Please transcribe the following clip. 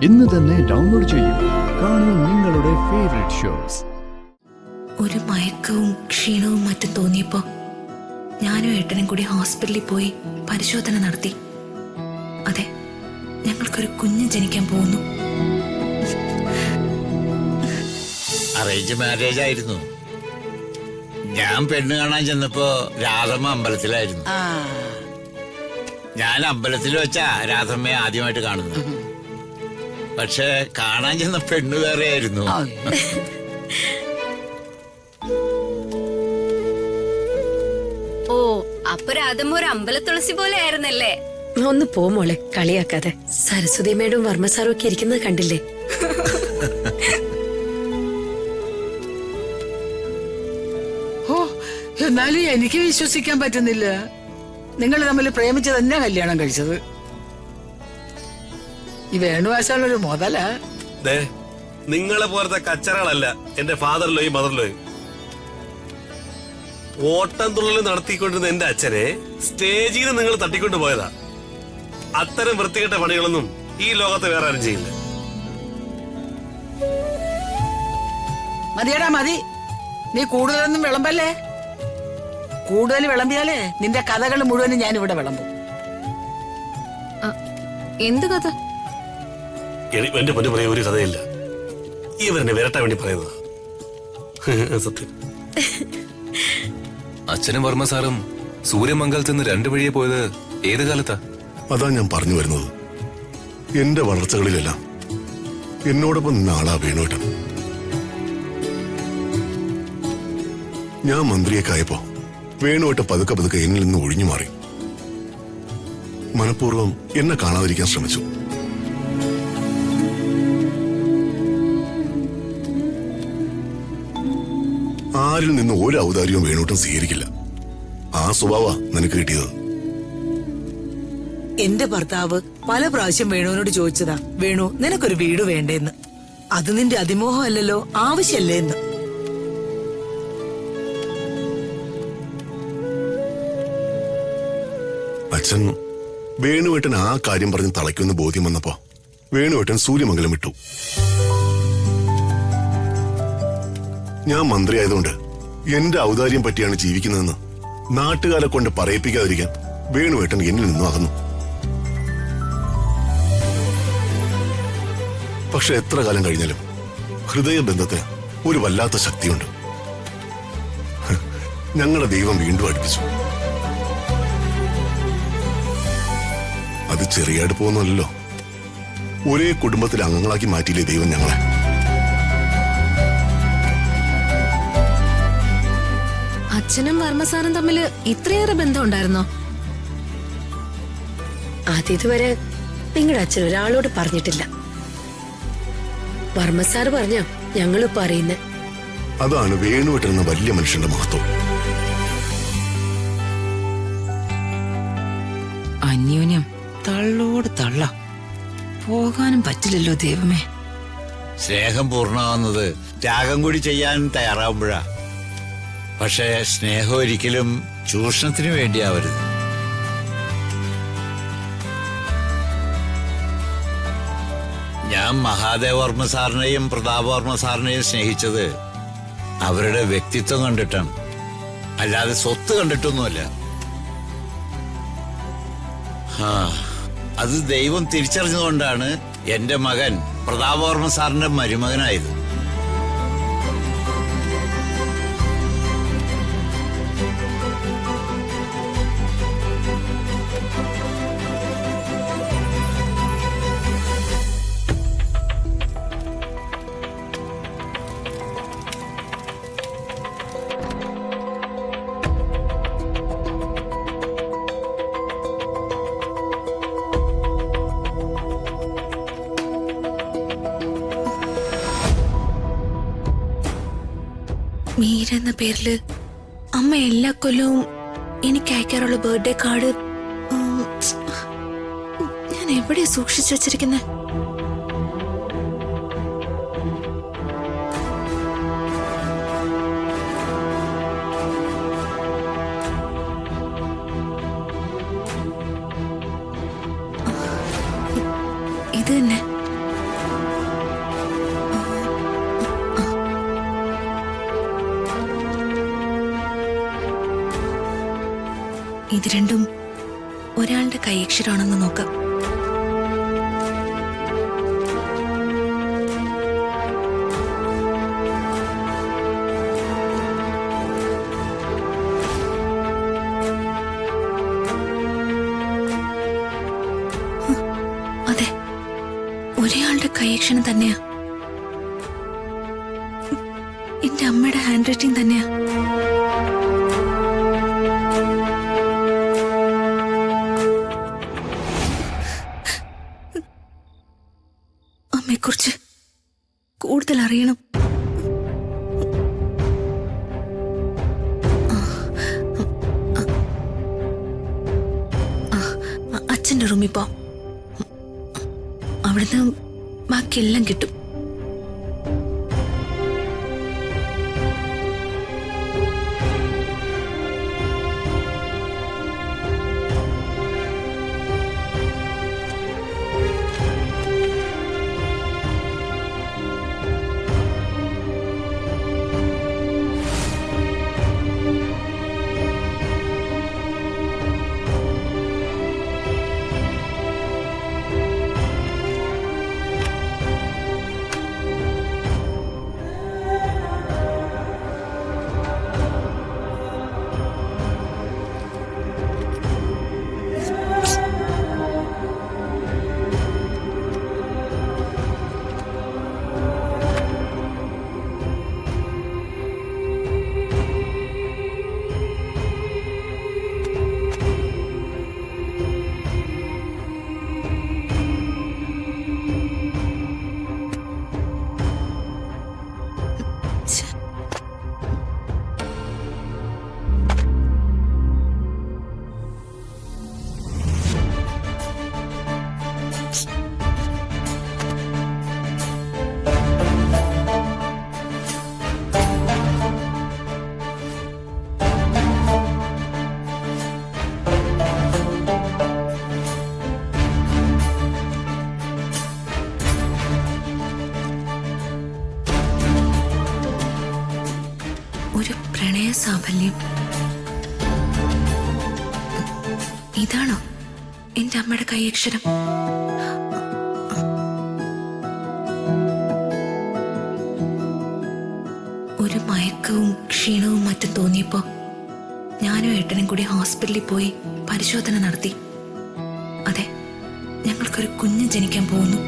ഇന്ന് തന്നെ ഡൗൺലോഡ് ചെയ്യൂ. കാണൂ നിങ്ങളുടെ ഫേവറേറ്റ് ഷോസ്. ഒരു മയക്കവും ക്ഷീണവും മറ്റും തോന്നിയപ്പോ ഞാനും ഏട്ടനും കൂടി ഹോസ്പിറ്റലിൽ പോയി പരിശോധന നടത്തി. അതെ, ഞങ്ങൾക്കൊരു കുഞ്ഞ് ജനിക്കാൻ പോകുന്നു. അറേഞ്ച് മാരേജ് ആയിരുന്നു. ഞാൻ പെണ്ണ് കാണാൻ ചെന്നപ്പോ രാധമ്മ അമ്പലത്തിലായിരുന്നു. ഞാൻ അമ്പലത്തിൽ വെച്ചാ രാധമ്മയെ ആദ്യമായിട്ട് കാണുന്നത്. പക്ഷെ കാണാൻ ചെന്ന പെണ്ണ് വേറെ ആയിരുന്നു. ഓ, അപ്പൊ രാധമ്മ ഒരു അമ്പലത്തുളസി പോലെ ആയിരുന്നല്ലേ? ഒന്ന് പോ മോളെ, കളിയാക്കാതെ. സരസ്വതി മേഡവും വർമ്മ സാറും ഒക്കെ ഇരിക്കുന്നത് കണ്ടില്ലേ? ഓ, എന്നാലും എനിക്ക് വിശ്വസിക്കാൻ പറ്റുന്നില്ല. നിങ്ങൾ തമ്മിൽ പ്രേമിച്ച് തന്നെ കല്യാണം കഴിച്ചത്. ഈ വേണുവാശാലൊരു മുതല. നിങ്ങളെ പോലത്തെ കച്ചറകളല്ല എന്റെ ഫാദറിലോയും മദറിലോയും. ഓട്ടം തുള്ളൽ നടത്തിക്കൊണ്ടിരുന്ന എന്റെ അച്ഛനെ സ്റ്റേജിൽ നിന്ന് നിങ്ങൾ തട്ടിക്കൊണ്ടു പോയതാ. അത്തരം വൃത്തികെട്ട പണികളൊന്നും ഈ ലോകത്ത് വേറെ ആരും ചെയ്യില്ല. മതിയടാ മതി. നീ കൂടുതലൊന്നും വിളമ്പല്ലേ. കൂടുതൽ വിളമ്പിയാലേ നിന്റെ കഥകൾ മുഴുവനും ഞാൻ ഇവിടെ വിളമ്പും. എന്ത് കഥ? എന്റെ പൊന്നു പറയാൻ ഒരു കഥയില്ല. ഇവരെന്നെ വിരട്ടാൻ വേണ്ടി പറയുന്നതാ. സത്യം. അച്ഛനും വർമ്മ സാറും സൂര്യമംഗലത്ത് നിന്ന് രണ്ടു വഴിയെ പോയത് ഏത് കാലത്താ? അതാ ഞാൻ പറഞ്ഞു വരുന്നത്. എന്റെ വളർച്ചകളിലെല്ലാം എന്നോടൊപ്പം നിന്ന ആളാ വേണുവേട്ടൻ. ഞാൻ മന്ത്രിയൊക്കെ ആയപ്പോ വേണുവേട്ടൻ പതുക്കെ പതുക്കെ എന്നിൽ നിന്ന് ഒഴിഞ്ഞു മാറി. മനഃപൂർവ്വം എന്നെ കാണാതിരിക്കാൻ ശ്രമിച്ചു. ആരിൽ നിന്ന് ഒരു ഔദാര്യവും വേണുവേട്ടൻ സ്വീകരിക്കില്ല. ആ സ്വഭാവ നിനക്ക് കിട്ടിയത്. എന്റെ ഭർത്താവ് പല പ്രാവശ്യം വേണുവിനോട് ചോദിച്ചതാ, വേണു നിനക്കൊരു വീട് വേണ്ടേന്ന്. അത് നിന്റെ അതിമോഹം അല്ലല്ലോ, ആവശ്യമല്ലേ എന്ന്. അച്ഛൻ വേണുവേട്ടൻ ആ കാര്യം പറഞ്ഞ് തളയ്ക്കുമെന്ന് ബോധ്യം വന്നപ്പോ വേണുവേട്ടൻ സൂര്യമംഗലം വിട്ടു. ഞാൻ മന്ത്രിയായതുകൊണ്ട് എന്റെ ഔദാര്യം പറ്റിയാണ് ജീവിക്കുന്നതെന്ന് നാട്ടുകാരെ കൊണ്ട് പറയിപ്പിക്കാതിരിക്കാൻ വേണുവേട്ടൻ എന്നിൽ നിന്നും അകന്നു. പക്ഷെ എത്ര കാലം കഴിഞ്ഞാലും ഹൃദയബന്ധത്തിന് ഒരു വല്ലാത്ത ശക്തിയുണ്ട്. ഞങ്ങളുടെ ദൈവം വീണ്ടും അടുപ്പിച്ചു. അത് ചെറിയ അടുപ്പമൊന്നുമല്ലോ. ഒരേ കുടുംബത്തിലെ അംഗങ്ങളാക്കി മാറ്റിയില്ലേ ദൈവം ഞങ്ങളെ. അച്ഛനും വർമ്മ സാറും തമ്മിൽ ഇത്രയേറെ ബന്ധം ഉണ്ടായിരുന്നോ? അതിതുവരെ നിങ്ങളുടെ അച്ഛൻ ഒരാളോട് പറഞ്ഞിട്ടില്ല. വർമ്മ സാറ് പറഞ്ഞ ഞങ്ങളിപ്പോ അറിയുന്നേ. അതാണ് വേണുവേട്ടൻ എന്ന വലിയ മനുഷ്യന്റെ മഹത്വം. അന്യോന്യം തള്ളോട് തള്ള. പോകാനും പറ്റില്ലല്ലോ ദൈവമേ. സ്നേഹം പൂർണ്ണമാവുന്നത് ത്യാഗം കൂടി ചെയ്യാൻ തയ്യാറാവുമ്പോഴാ. പക്ഷേ സ്നേഹം ഒരിക്കലും ചൂഷണത്തിന് വേണ്ടിയാവരുത്. ഞാൻ മഹാദേവ വർമ്മ സാറിനെയും പ്രതാപ വർമ്മ സാറിനെയും സ്നേഹിച്ചത് അവരുടെ വ്യക്തിത്വം കണ്ടിട്ടാണ്, അല്ലാതെ സ്വത്ത് കണ്ടിട്ടൊന്നുമല്ല. അത് ദൈവം തിരിച്ചറിഞ്ഞുകൊണ്ടാണ് എന്റെ മകൻ പ്രതാപ വർമ്മ സാറിന്റെ മരുമകനായത്. മീര എന്ന പേരില് അമ്മ എല്ലാ കൊല്ലവും എനിക്ക് അയക്കാറുള്ള ബർത്ത്ഡേ കാർഡ് ഞാൻ എവിടെയാ സൂക്ഷിച്ചു വെച്ചിരിക്കുന്നത്? ഇത് തന്നെ. ഇത് രണ്ടും ഒരാളുടെ കൈയക്ഷരമാണെന്ന് നോക്കാം. അതെ, ഒരാളുടെ കൈയക്ഷരം തന്നെയാ. എന്റെ അമ്മയുടെ ഹാൻഡ് റൈറ്റിംഗ് തന്നെയാ. അമ്മയെക്കുറിച്ച് കൂടുതൽ അറിയണം. അച്ഛന്റെ റൂമിൽ പോവാം. അവിടുന്ന് ബാക്കിയെല്ലാം കിട്ടും. ഒരു പ്രണയ സാഫല്യം. ഇതാണോ എന്റെ അമ്മയുടെ കൈയക്ഷരം? ഒരു മയക്കവും ക്ഷീണവും മറ്റും തോന്നിയപ്പോ ഞാനും ഏട്ടനും കൂടി ഹോസ്പിറ്റലിൽ പോയി പരിശോധന നടത്തി. അതെ, ഞങ്ങൾക്കൊരു കുഞ്ഞ് ജനിക്കാൻ പോകുന്നു.